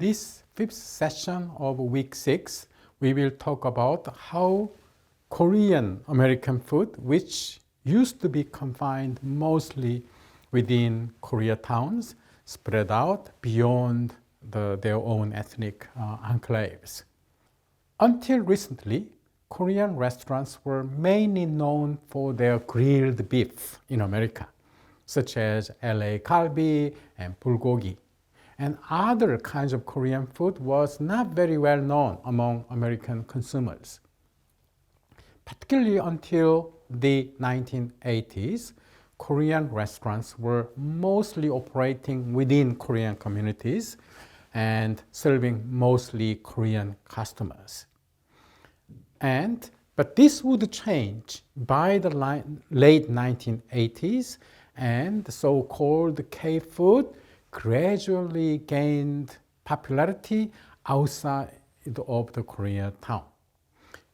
this fifth session of week 6, we will talk about how Korean American food, which used to be confined mostly within Koreatowns, spread out beyond their own ethnic enclaves. Until recently, Korean restaurants were mainly known for their grilled beef in America, such as LA galbi and bulgogi. And other kinds of Korean food was not very well known among American consumers. Particularly until the 1980s, Korean restaurants were mostly operating within Korean communities and serving mostly Korean customers. But this would change by the late 1980s, and the so-called K-food gradually gained popularity outside of the Koreatown.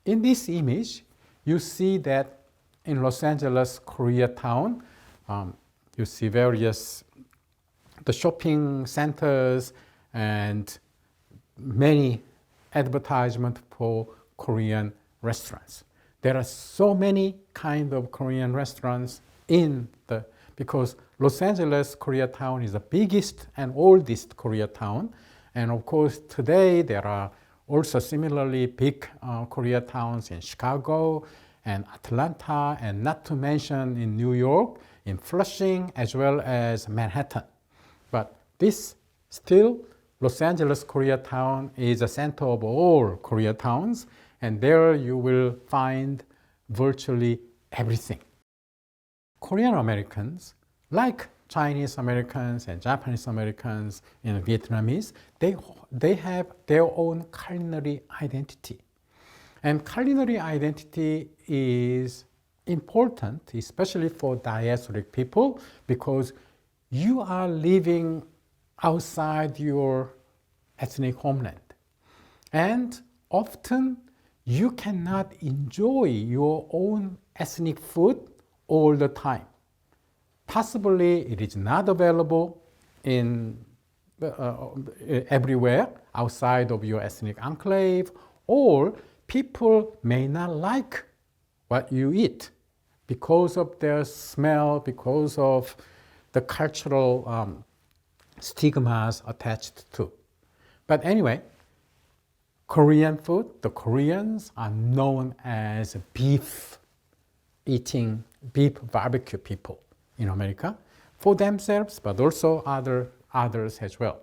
In this image, you see that in Los Angeles, Koreatown, you see the shopping centers and many advertisements for Korean restaurants. There are so many kind of Korean restaurants because Los Angeles, Koreatown is the biggest and oldest Koreatown. And of course, today there are also similarly big Koreatowns in Chicago and Atlanta, and not to mention in New York, in Flushing, as well as Manhattan. But Los Angeles Koreatown is the center of all Koreatowns, and there you will find virtually everything. Korean Americans, like Chinese Americans and Japanese Americans and Vietnamese, they have their own culinary identity. And culinary identity is important, especially for diasporic people, because you are living outside your ethnic homeland. And often you cannot enjoy your own ethnic food all the time. Possibly it is not available everywhere outside of your ethnic enclave, or people may not like what you eat because of their smell, because of the cultural stigmas attached to. But anyway, Korean food, the Koreans are known as beef barbecue people in America, for themselves, but also others as well.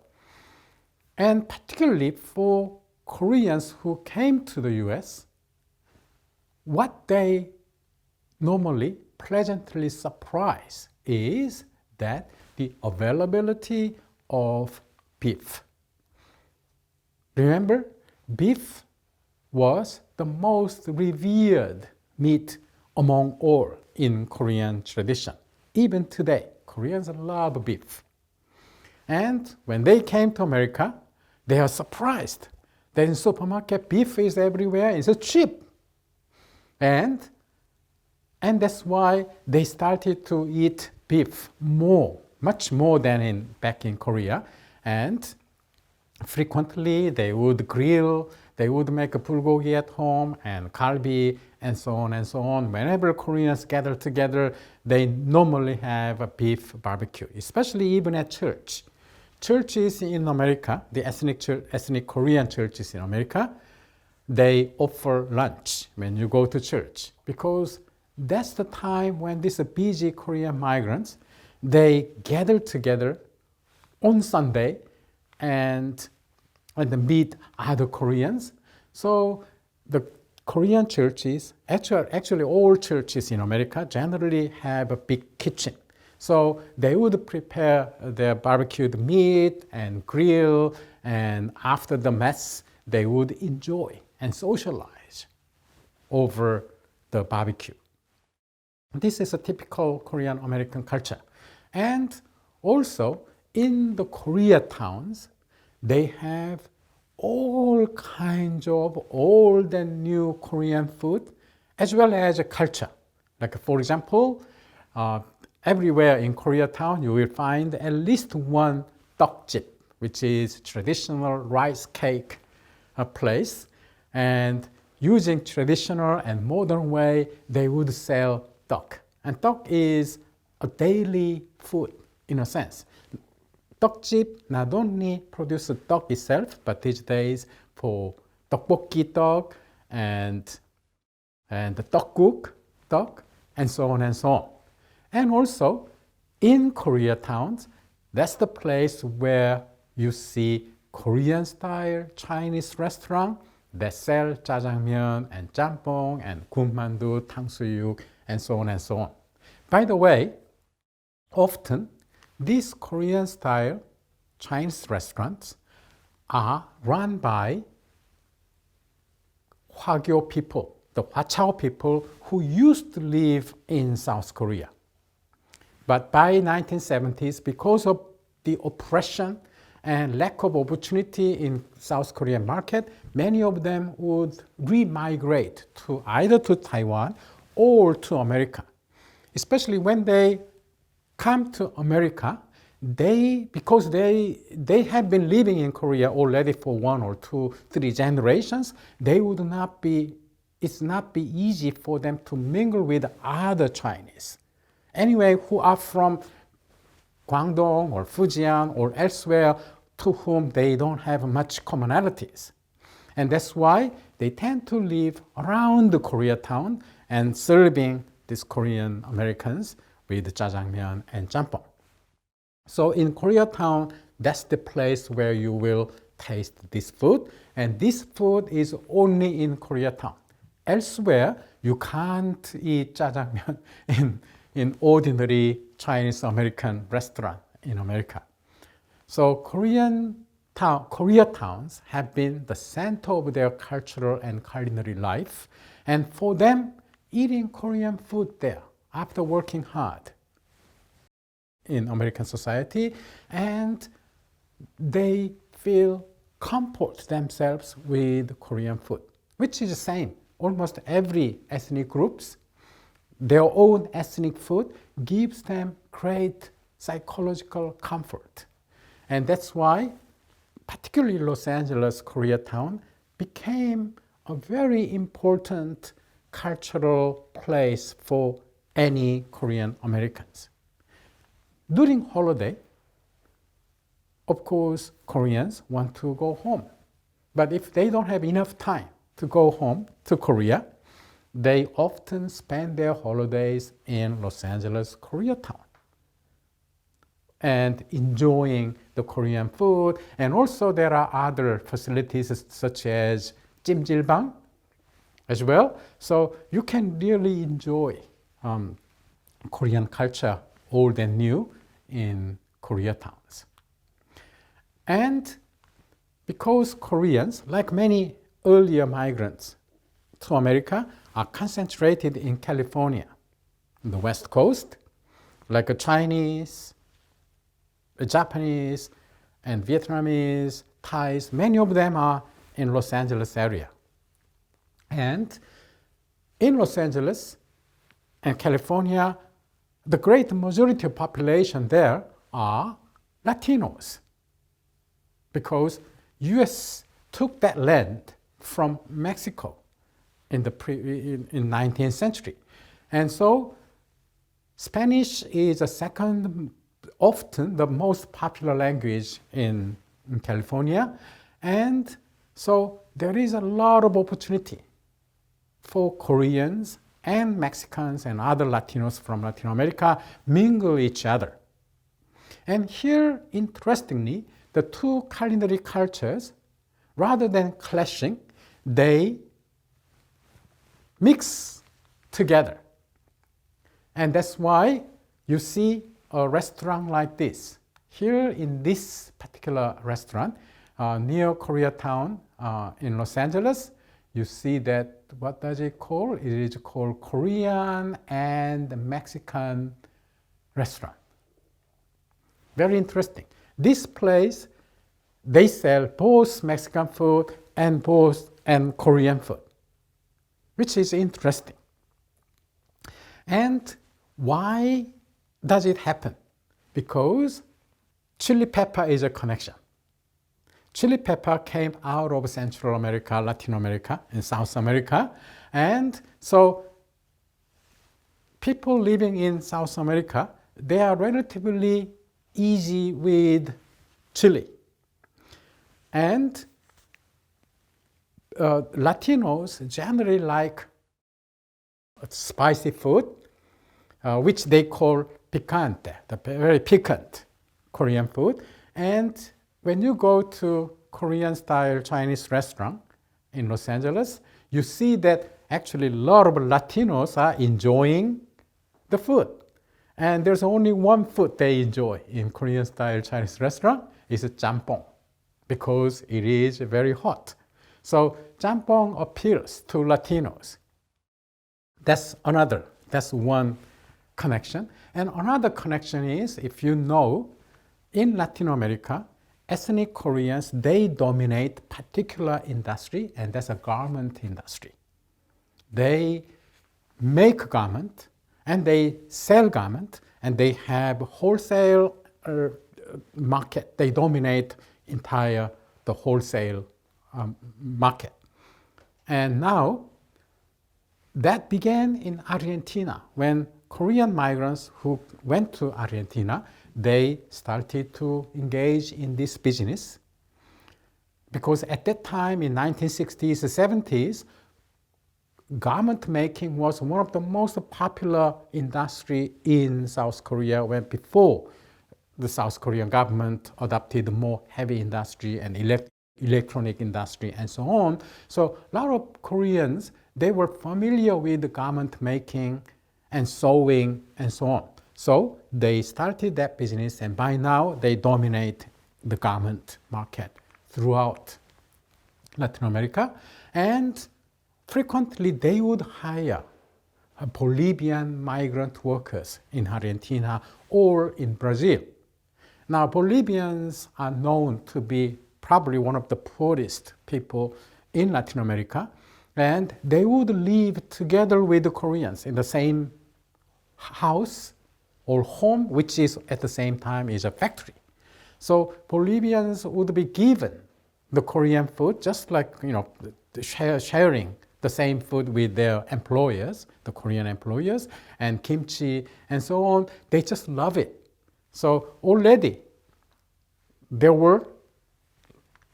And particularly for Koreans who came to the US, what they normally pleasantly surprise is that the availability of beef. Remember, beef was the most revered meat among all in Korean tradition. Even today, Koreans love beef. And when they came to America, they are surprised that in supermarket beef is everywhere, it's cheap. And that's why they started to eat beef much more than back in Korea. And frequently they would grill, they would make a bulgogi at home and galbi and so on and so on. Whenever Koreans gather together, they normally have a beef barbecue, especially even at church. Churches in America, the ethnic Korean churches in America, they offer lunch when you go to church, because that's the time when these busy Korean migrants, they gather together on Sunday and meet other Koreans. So the Korean churches, actually all churches in America generally have a big kitchen. So they would prepare their barbecued meat and grill, and after the mass, they would enjoy and socialize over the barbecue. This is a typical Korean American culture. And also in the Koreatowns, they have all kinds of old and new Korean food, as well as a culture. Like for example, everywhere in Koreatown, you will find at least one tteokjip, which is traditional rice cake place. And using traditional and modern way, they would sell duck. And duck is a daily food in a sense. 떡집 not only produce duck itself, but these days for 떡볶이 duck and the 떡국 duck, and so on and so on. And also in Koreatown, that's the place where you see Korean style Chinese restaurant that sell 짜장면 and 짬뽕 and 군만두, 탕수육, and so on and so on. By the way, often these Korean style Chinese restaurants are run by Hwagyo people, the Hwachao people who used to live in South Korea. But by 1970s, because of the oppression and lack of opportunity in South Korean market, many of them would re-migrate to either to Taiwan or to America. Especially when they come to America, because they have been living in Korea already for 1 or 2, 3 generations, it's not be easy for them to mingle with other Chinese. Anyway, who are from Guangdong or Fujian or elsewhere, to whom they don't have much commonalities. And that's why they tend to live around the Koreatown and serving these Korean Americans with jjajangmyeon and jjampong. So in Koreatown, that's the place where you will taste this food. And this food is only in Koreatown. Elsewhere, you can't eat jjajangmyeon in ordinary Chinese American restaurant in America. So Koreatowns have been the center of their cultural and culinary life. And for them, eating Korean food there after working hard in American society, and they feel comfort themselves with Korean food, which is the same. Almost every ethnic groups, their own ethnic food gives them great psychological comfort. And that's why, particularly Los Angeles, Koreatown, became a very important cultural place for any Korean Americans. During holiday, of course, Koreans want to go home. But if they don't have enough time to go home to Korea, they often spend their holidays in Los Angeles, Koreatown, and enjoying the Korean food. And also there are other facilities such as 찜질방 as well. So you can really enjoy Korean culture, old and new, in Koreatowns. And because Koreans, like many earlier migrants to America, are concentrated in California, the West Coast, like a Chinese, a Japanese, and Vietnamese, Thais, many of them are in Los Angeles area. And in Los Angeles and California, the great majority of population there are Latinos, because US took that land from Mexico in 19th century. And so Spanish is a second, often the most popular language in California. And so there is a lot of opportunity for Koreans and Mexicans and other Latinos from Latin America mingle each other. And here, interestingly, the two culinary cultures, rather than clashing, they mix together. And that's why you see a restaurant like this. Here in this particular restaurant, near Koreatown in Los Angeles, you see that, what does it call? It is called Korean and Mexican restaurant. Very interesting. This place, they sell both Mexican food and Korean food, which is interesting. And why does it happen? Because chili pepper is a connection. chili pepper came out of Central America, Latin America, and South America. And so people living in South America, they are relatively easy with chili. And Latinos generally like spicy food, which they call picante, the very piquant Korean food. And when you go to Korean-style Chinese restaurant in Los Angeles, you see that actually a lot of Latinos are enjoying the food. And there's only one food they enjoy in Korean-style Chinese restaurant, is jjampong, because it is very hot. So jjampong appeals to Latinos. That's one connection. And another connection is, if you know, in Latin America, ethnic Koreans, they dominate particular industry, and that's a garment industry. They make garment, and they sell garment, and they have wholesale market. They dominate the wholesale market. And now, that began in Argentina. When Korean migrants who went to Argentina, they started to engage in this business. Because at that time, in 1960s and 70s, garment making was one of the most popular industry in South Korea, when before the South Korean government adopted more heavy industry and electronic industry and so on. So a lot of Koreans, they were familiar with the garment making and sewing and so on. So they started that business, and by now they dominate the garment market throughout Latin America. And frequently they would hire Bolivian migrant workers in Argentina or in Brazil. Now, Bolivians are known to be probably one of the poorest people in Latin America, and they would live together with the Koreans in the same house or home, which is at the same time is a factory. So Bolivians would be given the Korean food, just like sharing the same food with their employers, the Korean employers, and kimchi and so on. They just love it. So already there were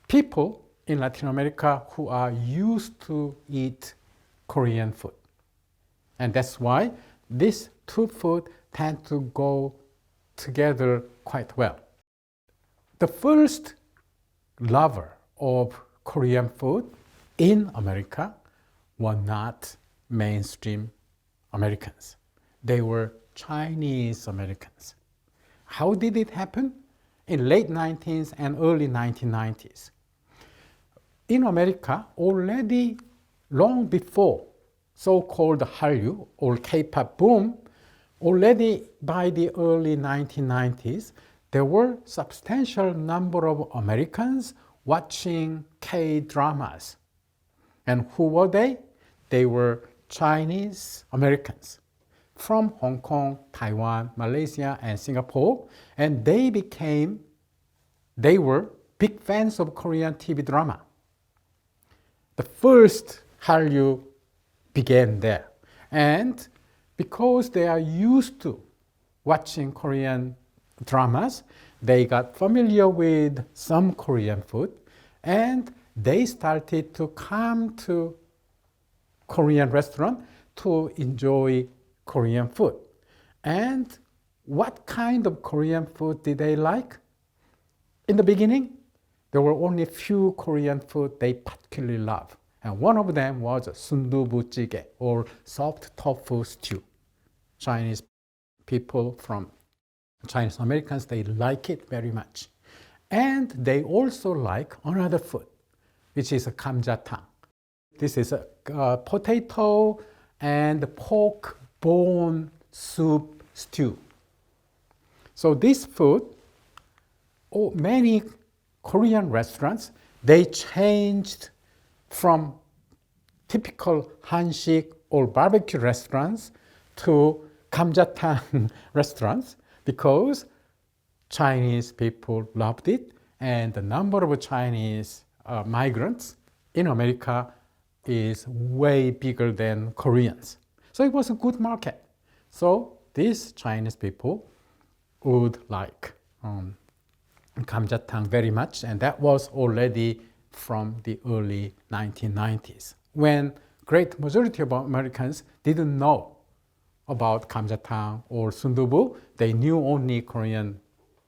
people in Latin America who are used to eat Korean food. And that's why these two foods tend to go together quite well. The first lover of Korean food in America were not mainstream Americans. They were Chinese Americans. How did it happen? In late 19th and early 1990s. In America, already long before so-called Hallyu or K-pop boom, already by the early 1990s, there were substantial number of Americans watching K-dramas. And who were they? They were Chinese Americans from Hong Kong, Taiwan, Malaysia, and Singapore. And they were big fans of Korean TV drama. The first Hallyu began there. And because they are used to watching Korean dramas, they got familiar with some Korean food, and they started to come to Korean restaurant to enjoy Korean food. And what kind of Korean food did they like? In the beginning, there were only a few Korean food they particularly loved. And one of them was sundubu jjigae, or soft tofu stew. Chinese people from Chinese Americans, they like it very much. And they also like another food, which is a 감자탕. This is a potato and pork bone soup stew. So this food, many Korean restaurants, they changed from typical 한식 or barbecue restaurants to 감자탕 restaurants because Chinese people loved it, and the number of Chinese migrants in America is way bigger than Koreans. So it was a good market. So these Chinese people would like 감자탕 very much, and that was already from the early 1990s, when great majority of Americans didn't know about 감자탕 or sundubu. They knew only Korean,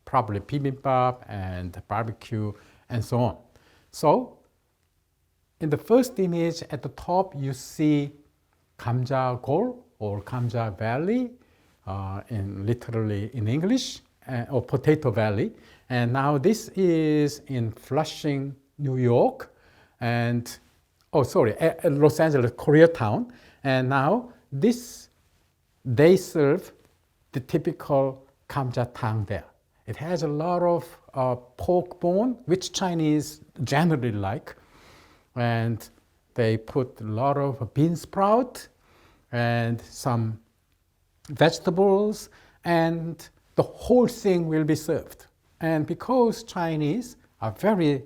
probably bibimbap and barbecue and so on. So in the first image at the top, you see 감자골 or 감자 valley, literally in English, or potato valley. And now this is in Flushing, New York, and Los Angeles, Koreatown. And now they serve the typical 감자탕 there. It has a lot of pork bone, which Chinese generally like, and they put a lot of bean sprout and some vegetables, and the whole thing will be served. And because Chinese are very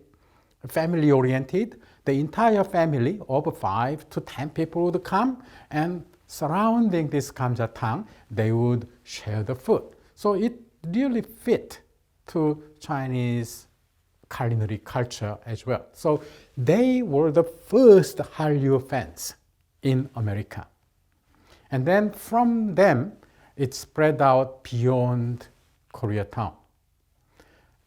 family oriented, the entire family of 5 to 10 people would come, and surrounding this 감자탕, they would share the food. So it really fit to Chinese culinary culture as well. So they were the first Hallyu fans in America. And then from them, it spread out beyond Koreatown.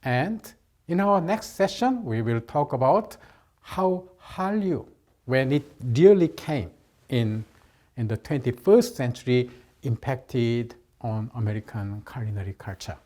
And in our next session, we will talk about how Hallyu, when it really came in the 21st century, impacted on American culinary culture.